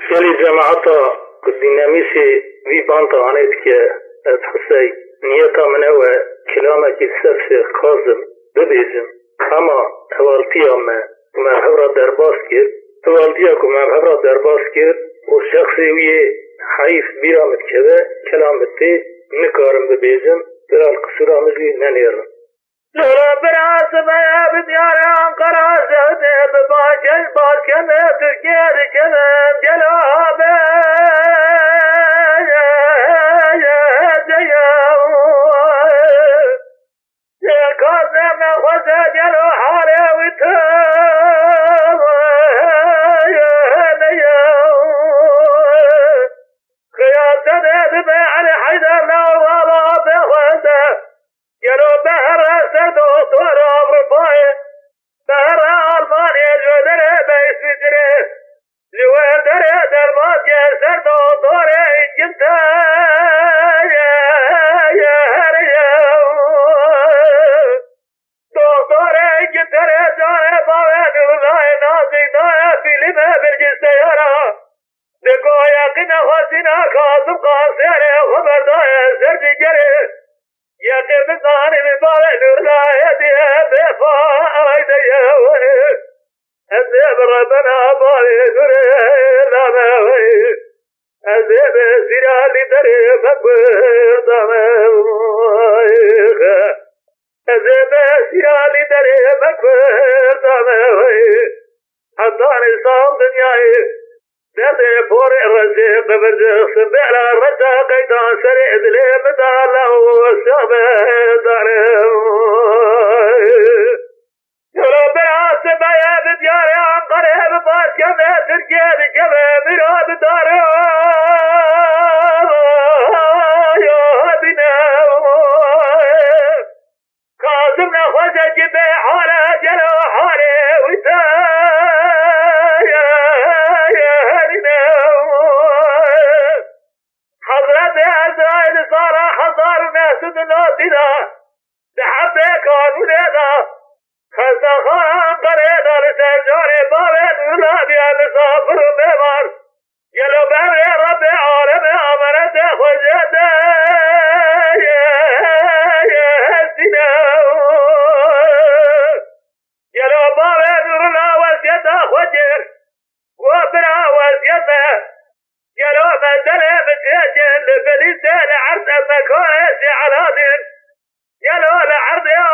خیلی جماعتا دینامیسی وی بانتا آنید که از حسی نیتا منه و کلامه که سفس کازم ببیزم اما حوالتیا من حبرا درباس کرد حوالتیا که من حبرا درباس کرد و شخصی وی حیف بیرامت که کلامتی نکارم ببیزم برال قصورا مزی ننیرم لورا براس بیا بديار انقرا زهده بباجل بالكم تركيا كذب جلابه يا كاظم خوزه جلو حالي وتم خياطة ذبي على حيدر نوضا بخوزه يلو بهر سرد وطور أوروباي بهر ألمانيا جودره بيسجره لوين دره دربات سرد وطور إنجنتا يا هريا دكتور إنجنتا جانه باوين الله نازي دايا في لما برج السيارة دقويا قنا خاسنا خاصم خاصيانه خبر دايا سرد جره يا قلب صاني ببالي نور لا يديه بفا أيديه أزيب ربنا بالي نور لا مهوي أزيب سيرالي دري مكبر دمويخ أزيب سيرالي دري مكبر دموي حطاني صام دنياي دردي فوري الرزيق برزيق سبع على الرزاق قيدان سريع ذلي مدالا وسابه دارم يرب العاصب يا بدياري عن قريب باركم تركيا بجبه مراب دارم يا بنا كاظمنا خوزة جبه حالة جلو حالي حضرت عزائل صار حضار ناس دناتنا لحبه كانوا لنا خزخان قرينا لسرجاني بابين ولادي المسافر وميمار يلو بهم يا ربي عالم أمرت خزيته يا هزنا يلو بابين ورنا وزيته خجر وبنا وزيته يلو منزله بتسجل بلسان عرض مكويس على دين يلو لعرض يا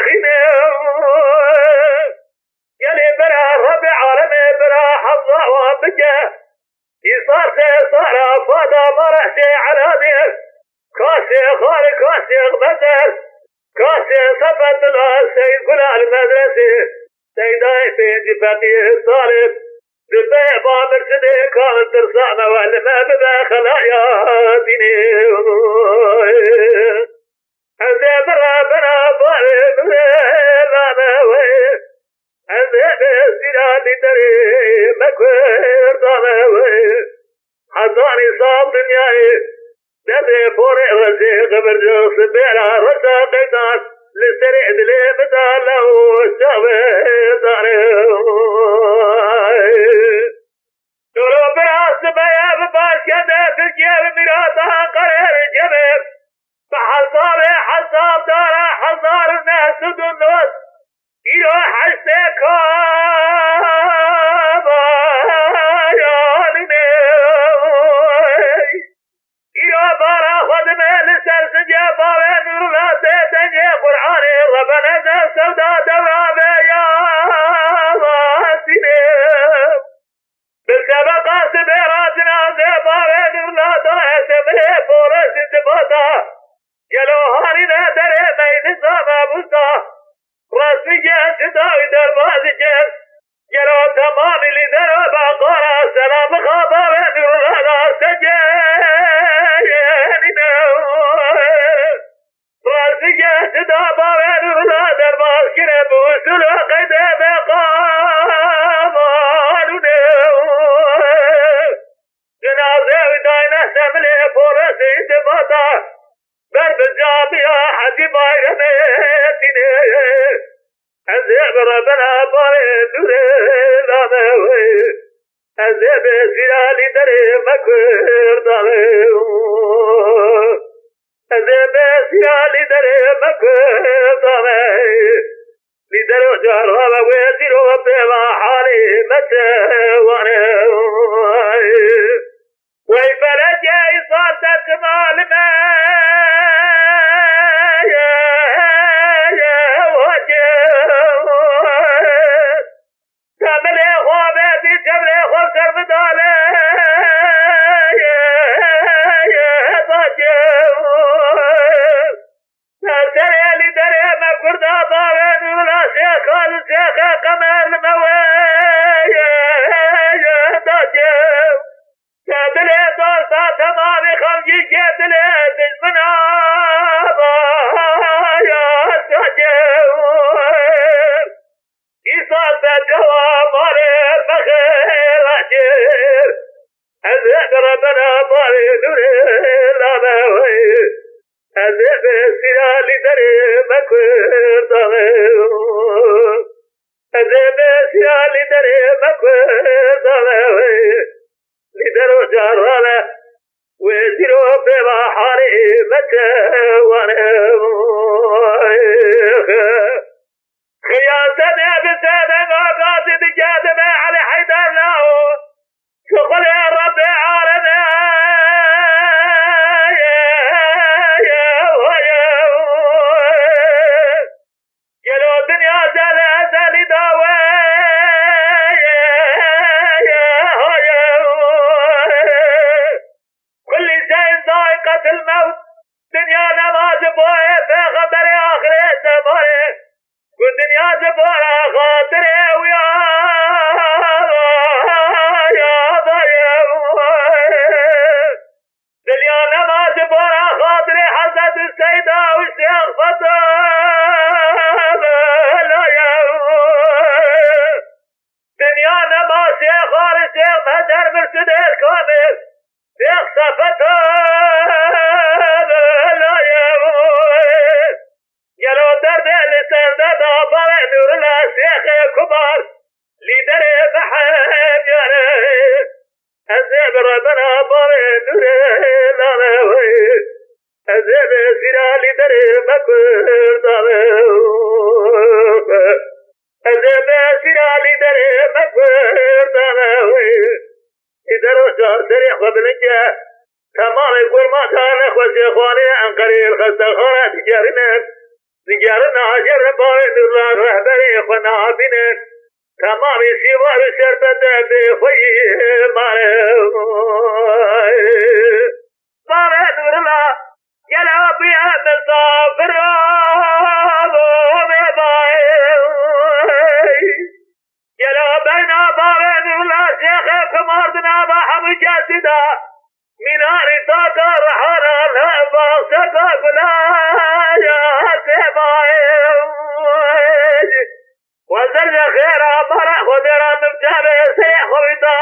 خيني يلي برا ربع عالمي برا حظة وبجة يصار فاضا مرحتي على دين كاسي خالي كاسي غبزر كاسي صفت السيد كل المدرسة سيداي في جبهتي الطالب بالبيع بابر سدي كانت ترسعنا والما بدا خلايا ديني عذاب ربنا ظالم لانا وي عذاب سيران دري مكوير دانا وي حضاني صاب دنياي دبي فوري رزيق برجوس بيلا رزاق قيدان لسريع دلي بدالا وشابه داري دورو براس بيا ببارك يده تركيا بميراثها قرير الجبل بحصار حصار دار حصار الناس دنوس إلو حسكابا يالني إلو بارا خدمة لسر سجابا ونور لا تتنجي قرآني ربنا ذا سودا دوابي يا واسني بالسبقات بيراتنا زيبا ونور لا تأسمي فورس انتباطا يلو هانينا دري بين الزامة بوستا راسي جهة تداوي دربازي جهة يلو تمامي لدرو باقارا سلام خابا ونور لا سجيني راسي جهة تدابا ونور لا درباز كنب وسلو قيدة بقاما جنازة وداينة سملي فورسي انتباطا برب الجامعة حدي بايرمتني عزيز ربنا باي دوري لامي أذهب سلالي دري مكردم أذهب سلالي دري مكردم لدرو جرب ويزيرو بما حالي متوانا ويبلد يصال تسمال ما تملي خوابتي تملي خواب سربدالي سري لدري ما كردا طاوين ولا شيخ الشيخ قمر مويه ضجو كدلي طرسا تمامي خمجي كدلي دجمنا بايا سجو إيصال بالجواب مالي البخير أجير أذهب ربنا مالي نوري لابوي أذهب سلالي دري مكوير ضمير أذهب سلالي دري مكوير ضمير لدرو جرانا وزيرو بما حالي متوانا خيانتني بسنة ما قاصد جاذبة على حيدر له شغل يا رب عالمي يلو الدنيا زالي داوي كل شيء ذائقة الموت دنيا نماز بوي في خبر آخر سماري والدنيا زبارة خاطري ويا ضيب دنيا نما زبارة خاطري حسد السيدة والشيخ فطاب لا يوم دنيا نما شيخ الشيخ مهدر مرشد الكامل شيخ صفتاب لا يوم يلو درد لسرد دابر نور لا شيخ كبار لدري بحب ياري أزيب ربنا بار نور لاموي أزيب سيرا لدري مكور داموي أزيب سيرا لدري مكور داموي إدرو جار سريح وبنجا تمام يقول ما كان أخوة شيخواني عن قريب خستخانة تجارنا رجالنا عجر بايد الله رهبري اخوانا عبنا تمام سوار شربت بخوي مالي نور الله يلا بيها مسافر يلا بينا باوي نور الله شيخ كماردنا بحب جاسدا منار تاتا رحانا لا باصدا قلايا وزر خير أمرا خدرا مبتابع سيح ويطا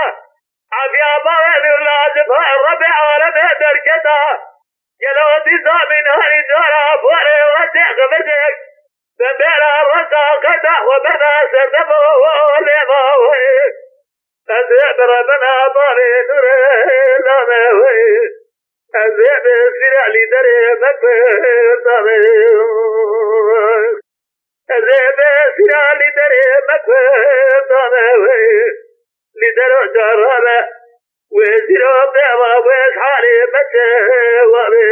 عفيا باوين اللازم الرب عالم درجتا يلو تيزا من هاري جارا فوري وسيح بدك بمبيرا رسا قدح وبنا سردفو ولماوي أذهب ربنا باري نوري لاموي أذهب سرع لدري مكبر ضمير أذهب سرع لدري مكبر ضمير لدرو جرابة وزيرو بما ويش حالي متوابي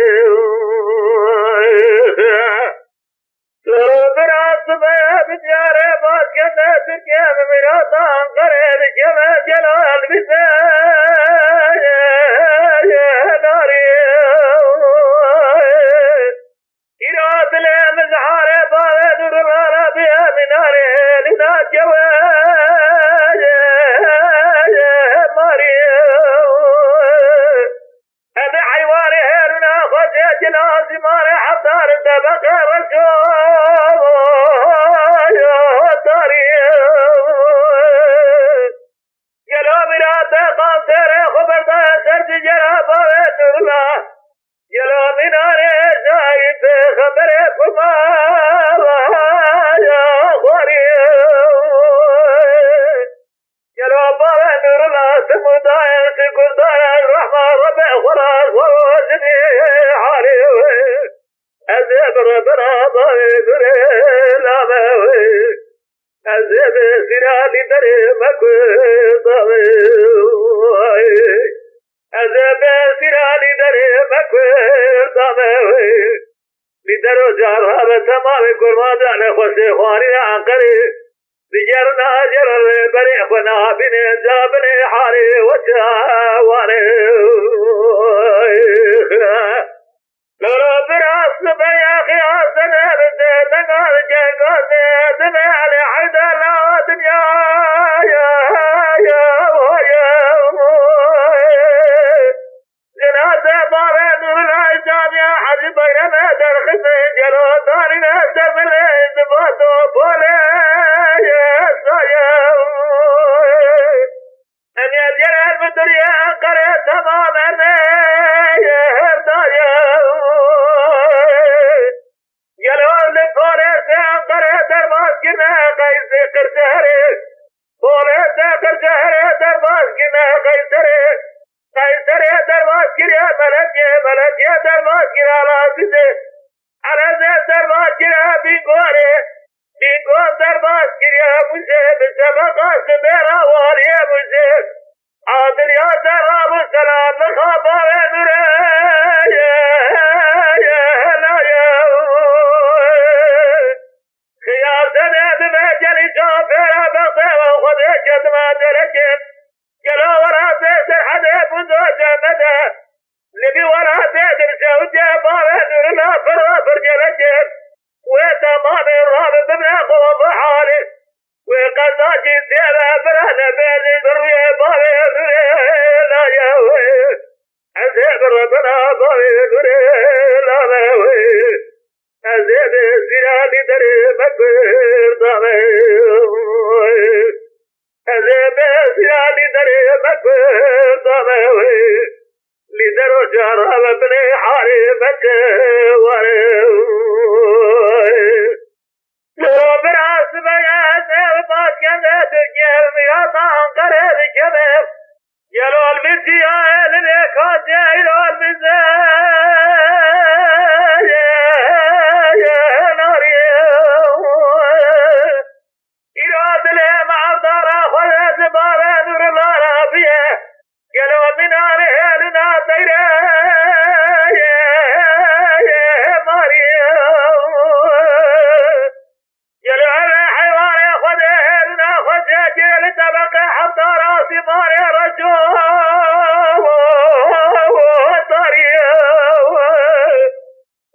ربنا صبح بجارة باس كنا تركيا بمراتا انقرد جمع جلال بسايا ناري إراد لمزحار باوي نور الله بها من ناري لنا جوايا ماري هذا حيواني هيرنا خزي جلاس ماري حضار دبق رسول داري يلو مراتا قانتر خبرتا سرد جرابا الله يلو مناري زايد خبركما يا خوري يلو بابا نور الله تمداين سكردان الرحمن ربع خلاص ووزني حالي أزيب ربنا ضيب لاموي أزيب سرالي دري مكوي ضوي أزيب سرالي دري مكوي ضوي لدرو جارها بتمام قرمان دعنا خوشي خواني عن قريب بجرنا جر البريء فنا بني جابني حالي وشاواني لو براس بياخي أصنع بديتك الجيكوز دمعني حيدا لا دنيا جنازة بارين ولا جامعة حجي بينما درخصي جلو داري ناسر من الإزباطو بولي أن يجر المدرية قرية تماما يلو لبوليس قرية الماسكنا قيسي قرشهري بوليس قرشهري درماسكنا قيسري قيسري درماسكنا ملكي درماسكنا لاسسي على ذي درماسكنا بيقولي بيقول درماسكنا يا مجھے بسبقات میرا وار يا مجھے عادل يا سلام السلام لخابا ونرى لا يا خياسنا بمجل شافر بطي وخذ يشد ما درجت قالوا ولا تسر حديث ذات مدى نبي ولا تدر شوجة بابا لا فرافر جلجت وتمام الرابط بمن خوض حالي وقزاجي سيبا برهن بيني ذروي بابي لا يهوي أزيب ربنا بابي لا مهوي أزيب سيرالي دري مكبر دامي أزيب سيرالي دري مكبر دامي لدرو جارب بني حالي مكواري لو براس بيان باس كذا دنيا ميراثان قرر كبب يلو المتيان لكاس يلو المزاج يا ناري إراد لي مع دارا خذ زبارة نور الله رافية يلو من لنا طيرة طبقة حتى راسي ماري رجوع طريق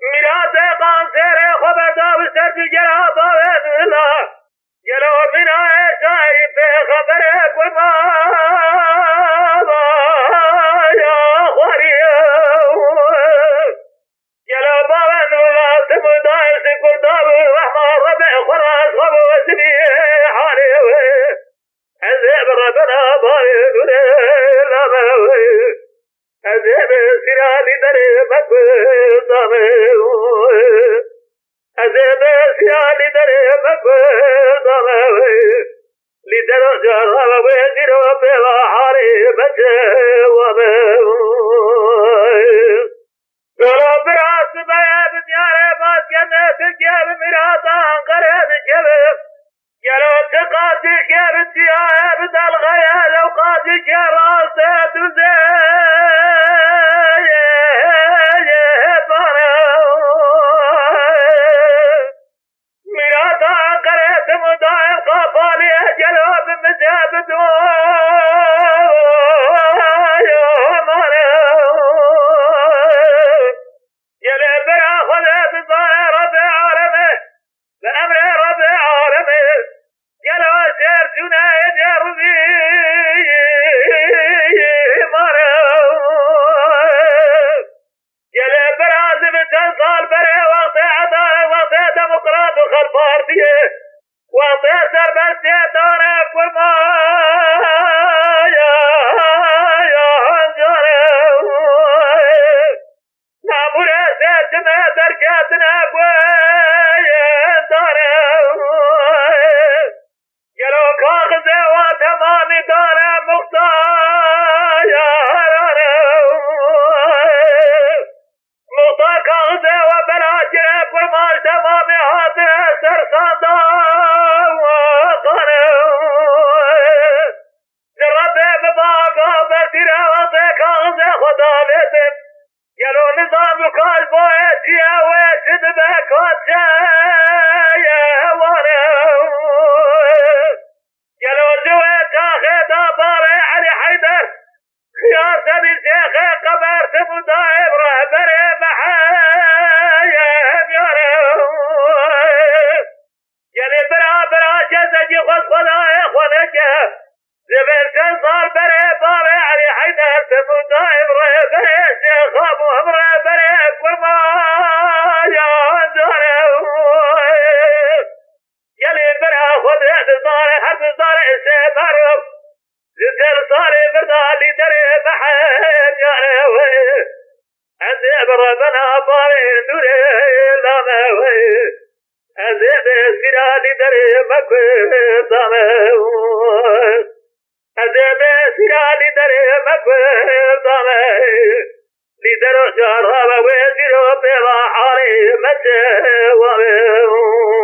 ميراث قانسير خبزة وسرد جلابة الله جلو منا شايف خبرك وما يا خريق جلو بابا الله سمداي سكرداب الرحمن ربع خلاص خبو سبي حالي أذهب ربنا بايد لا مهوي أذهب سرالي دري مكوي ضامي أذهب سرالي دري مكوي ضامي لدرجة ربوي درو بلا حالي بجي ومهوي رب راس بياد دياري باس كنا تجيب ميراثان قريب جبب يلو تقاتل كيف الثياب الغيال وقاتل كيف راسات ميراثا قريت مدائم قافالي أجلو بمجابد يلي برا خذت ضايا ربي عالمي بأمر ربي عالمي يلو سير جنايد يا ربي يلي براز بتنصال بري وقتي عدالة وقتي ديمقراط وخلفار فيه وقتي سربستي دورك والمال بكاز بويتي ويتد بكوتي وانا قالوا زويت اخي داباري علي حيدر خيار تبي شيخ قبرت مدايب رهبري محايا قالي برا جزجي خص خدايا خلك زبرت صار بري باري علي حيدر تمدايب رهبري شيخ ابو رهبري كرمايا قالي برا خذ يد صاري حرب صاري سيبرم زتر صاري بردالي دري محل يا أزيب ربنا باري نوري لامي أزيب سيرالي دري مكوي دامي أزيب سيرالي دري مكوي دامي لدرو جارها ويزيرو بلا حالي مسي وامي